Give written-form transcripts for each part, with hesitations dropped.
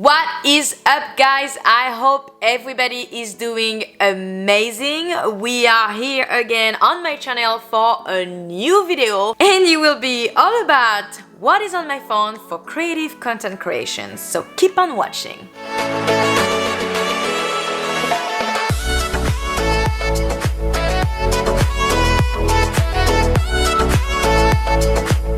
What is up, guys? I hope everybody is doing amazing. We are here again on my channel for a new video, and it will be all about what is on my phone for creative content creation. So keep on watching.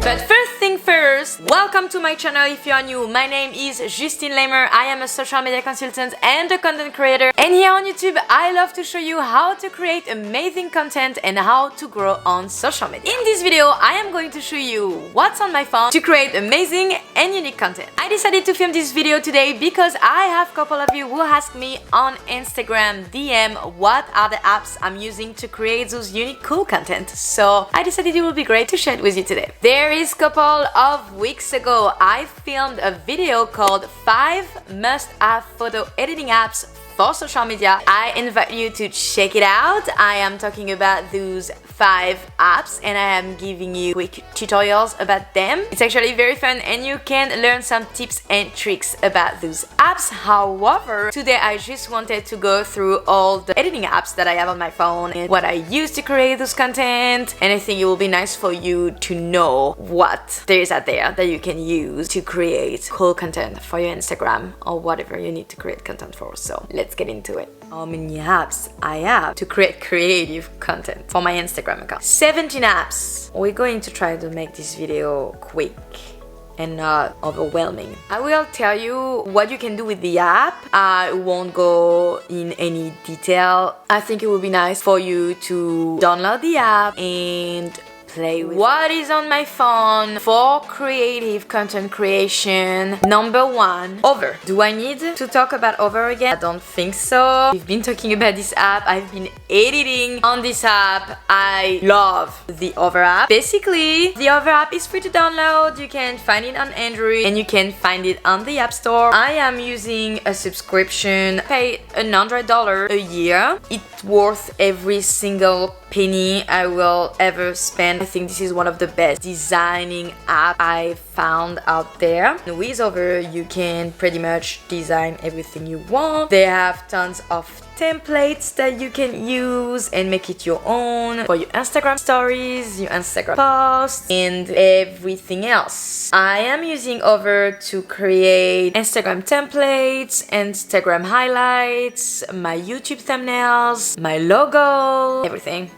But first thing first, welcome to my channel if you are new. My name is Justine Lamer. I am a social media consultant and a content creator. And here on YouTube, I love to show you how to create amazing content and how to grow on social media. In this video, I am going to show you what's on my phone to create amazing and unique content. I decided to film this video today because I have a couple of you who asked me on Instagram DM what are the apps I'm using to create those unique cool content. So I decided it would be great to share it with you today. There is a couple of weeks ago, I filmed a video called 5 must-have photo editing apps for social media. I invite you to check it out. I am talking about those 5 apps and I am giving you quick tutorials about them. It's actually very fun and you can learn some tips and tricks about those apps. However, today I just wanted to go through all the editing apps that I have on my phone and what I use to create those content, and I think it will be nice for you to know what there is out there that you can use to create cool content for your Instagram or whatever you need to create content for. So let's get into it. How many apps I have to create creative content for my Instagram account? 17 apps. We're going to try to make this video quick and not overwhelming. I will tell you what you can do with the app. I won't go in any detail. I think it would be nice for you to download the app and play with what is on my phone for creative content creation. Number 1, Over. Do I need to talk about Over again? I don't think so. We've been talking about this app. I've been editing on this app. I love the Over app. Basically, the Over app is free to download. You can find it on Android and you can find it on the App Store. I am using a subscription. I pay $100 a year. It's worth every single penny I will ever spend. I think this is one of the best designing apps I found out there. With Over, you can pretty much design everything you want. They have tons of templates that you can use and make it your own for your Instagram stories, your Instagram posts, and everything else. I am using Over to create Instagram templates, Instagram highlights, my YouTube thumbnails, my logo, everything.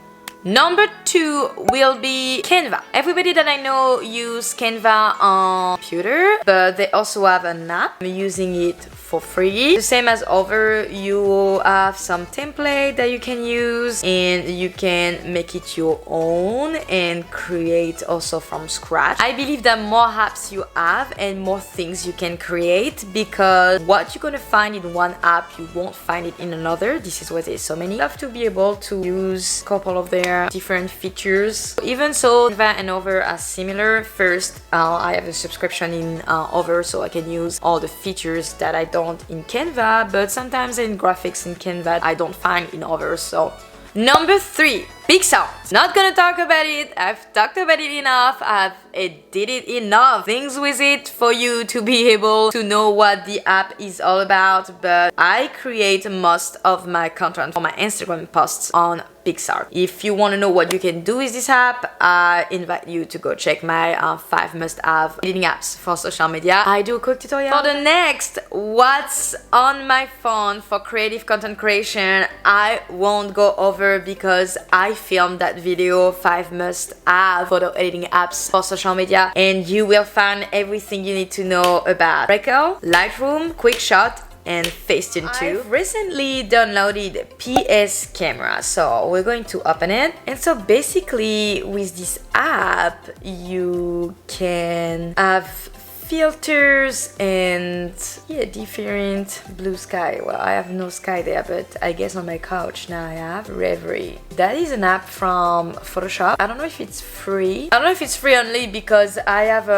Number 2 will be CANVA. Everybody that I know use CANVA on computer, but they also have an app. I'm using it for free. The same as Over, you have some template that you can use and you can make it your own and create also from scratch. I believe that more apps you have and more things you can create, because what you're gonna find in one app, you won't find it in another. This is why there's so many. You have to be able to use a couple of their different features. Even so, CANVA and Over are similar. First, I have a subscription in Over, so I can use all the features that I don't in CANVA, but sometimes in graphics in CANVA I don't find in Over. So number 3, PICSART. Not gonna talk about it. I've talked about it enough. I've edited enough things with it for you to be able to know what the app is all about, but I create most of my content for my Instagram posts on PICSART. If you want to know what you can do with this app, I invite you to go check my 5 must-have editing apps for social media. I do a quick tutorial. For the next what's on my phone for creative content creation, I won't go over because I filmed that video 5 must-have photo editing apps for social media, and you will find everything you need to know about WIBBL, Lightroom, QuickShot, and Fustine 2. I've recently downloaded PS Camera, so we're going to open it. And so basically with this app you can have filters and different blue sky. Well, I have no sky there, but I guess on my couch now I have Reverie. That is an app from Photoshop. I don't know if it's free. I don't know if it's free only because I have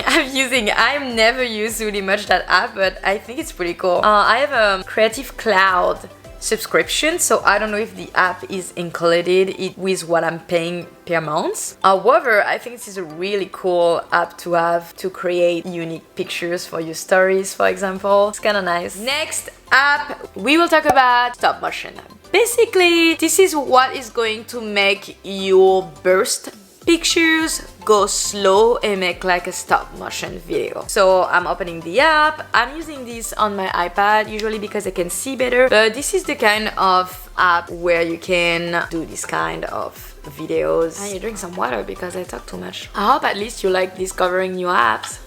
I've never used really much that app, but I think it's pretty cool. I have a Creative Cloud subscription, so I don't know if the app is included with what I'm paying per month. However, I think this is a really cool app to have to create unique pictures for your stories, for example. It's kind of nice. Next app, we will talk about stop motion. Basically, this is what is going to make your burst pictures go slow and make like a stop motion video. So I'm opening the app. I'm using this on my iPad usually because I can see better, but this is the kind of app where you can do this kind of videos. I need to drink some water because I talk too much. I hope at least you like discovering new apps.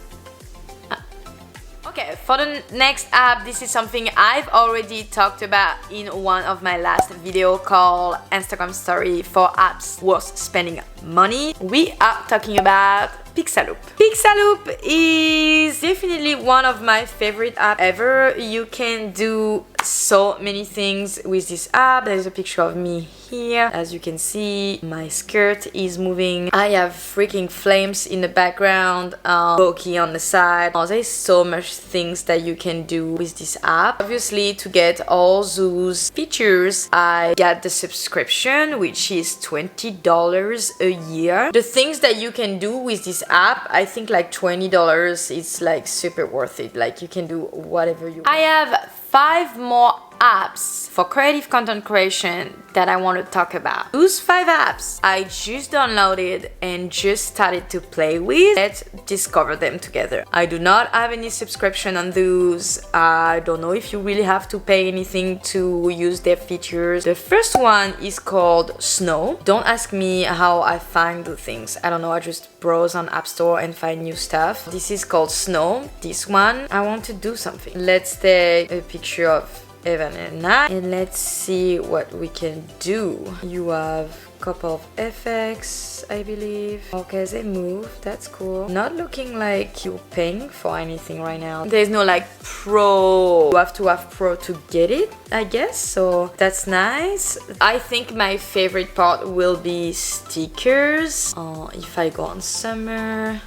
Okay, for the next app, this is something I've already talked about in one of my last video called Instagram Story for apps worth spending money. We are talking about PICSART. PICSART is definitely one of my favorite apps ever. You can do so many things with this app. There's a picture of me here. As you can see, my skirt is moving. I have freaking flames in the background, bokeh on the side. There's so much things that you can do with this app. Obviously, to get all those features, I got the subscription, which is $20 a year. The things that you can do with this app, I think like $20 is like super worth it. Like you can do whatever you want. I have 5 more apps for creative content creation that I want to talk about. Those 5 apps I just downloaded and just started to play with. Let's discover them together. I do not have any subscription on those. I don't know if you really have to pay anything to use their features. The first one is called Snow. Don't ask me how I find the things. I don't know, I just browse on App Store and find new stuff. This is called Snow. This one, I want to do something. Let's take a picture of Evan and I, and let's see what we can do. You have a couple of effects, I believe. Okay, they move, that's cool. Not looking like you're paying for anything right now. There's no like pro, you have to have pro to get it, I guess, so that's nice. I think my favorite part will be stickers. If I go on summer.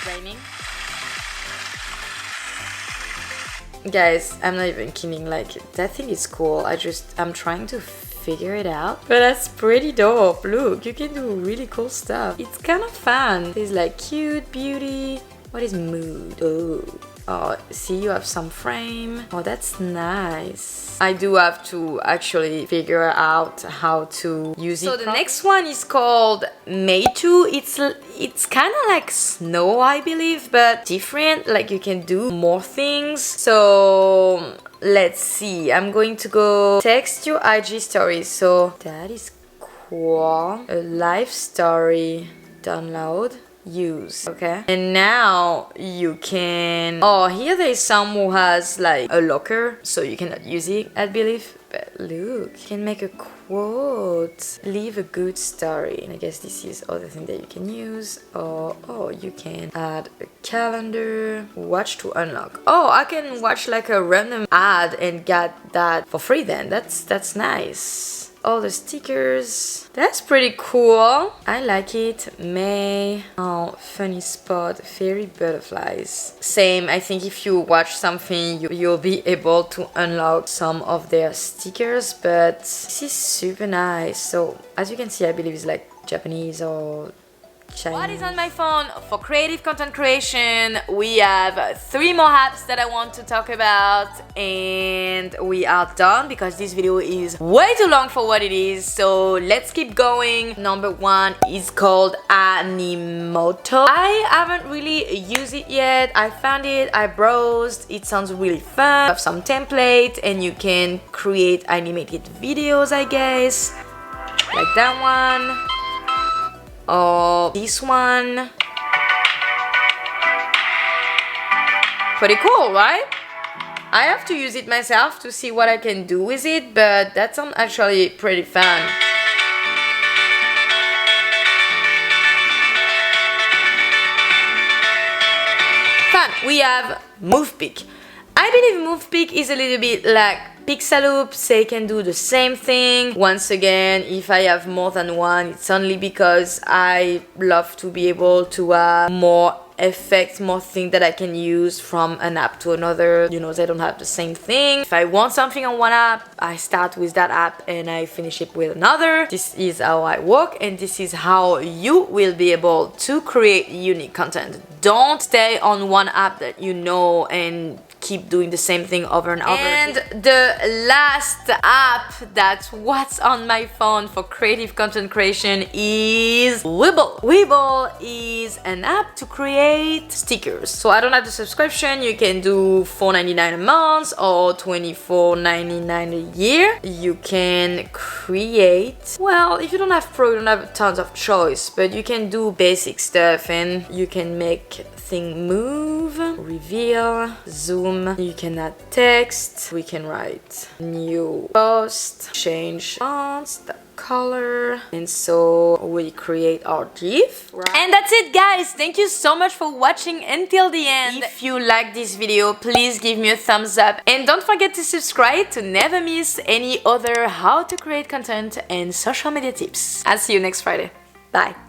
Raining. Guys, I'm not even kidding, like that thing is cool. I'm trying to figure it out, but that's pretty dope. Look, you can do really cool stuff. It's kind of fun. There's like cute, beauty. What is mood? Oh, see, you have some frame. Oh, that's nice. I do have to actually figure out how to use it. So the next one is called Maytu. It's kind of like snow, I believe, but different. Like you can do more things. So let's see. I'm going to go text your IG stories. So that is cool. A live story download. Use, okay, and now you can, oh, here there's some who has like a locker, so you cannot use it, I believe, but look, you can make a quote, leave a good story, and I guess this is other thing that you can use. Or oh, you can add a calendar, watch to unlock. Oh, I can watch like a random ad and get that for free then. That's nice. All the stickers, that's pretty cool. I like it. May, oh, funny spot, fairy butterflies. Same, I think if you watch something, you'll be able to unlock some of their stickers, but this is super nice. So as you can see, I believe it's like Japanese or Chinese. What is on my phone for creative content creation? We have 3 more apps that I want to talk about, and we are done because this video is way too long for what it is. So let's keep going. Number 1 is called Animoto. I haven't really used it yet. I found it, I browsed, it sounds really fun. You have some templates and you can create animated videos, I guess, like that one. Oh, this one. Pretty cool, right? I have to use it myself to see what I can do with it, but that sounds actually pretty fun. We have MovePic. I believe MovePic is a little bit like PICSART. They can do the same thing. Once again, if I have more than one, it's only because I love to be able to have more effects, more things that I can use from an app to another. You know, they don't have the same thing. If I want something on one app, I start with that app and I finish it with another. This is how I work, and this is how you will be able to create unique content. Don't stay on one app that you know and keep doing the same thing over and over. And the last app that's what's on my phone for creative content creation is WIBBL. WIBBL is an app to create stickers. So I don't have the subscription. You can do $4.99 a month or $24.99 a year. You can create, well, if you don't have Pro, you don't have tons of choice, but you can do basic stuff and you can make things move, reveal, zoom. You can add text. We can write new post, change fonts, the color, and so we create our GIF. Right. And that's it, guys. Thank you so much for watching until the end. If you like this video, please give me a thumbs up and don't forget to subscribe to never miss any other how to create content and social media tips. I'll see you next Friday. Bye.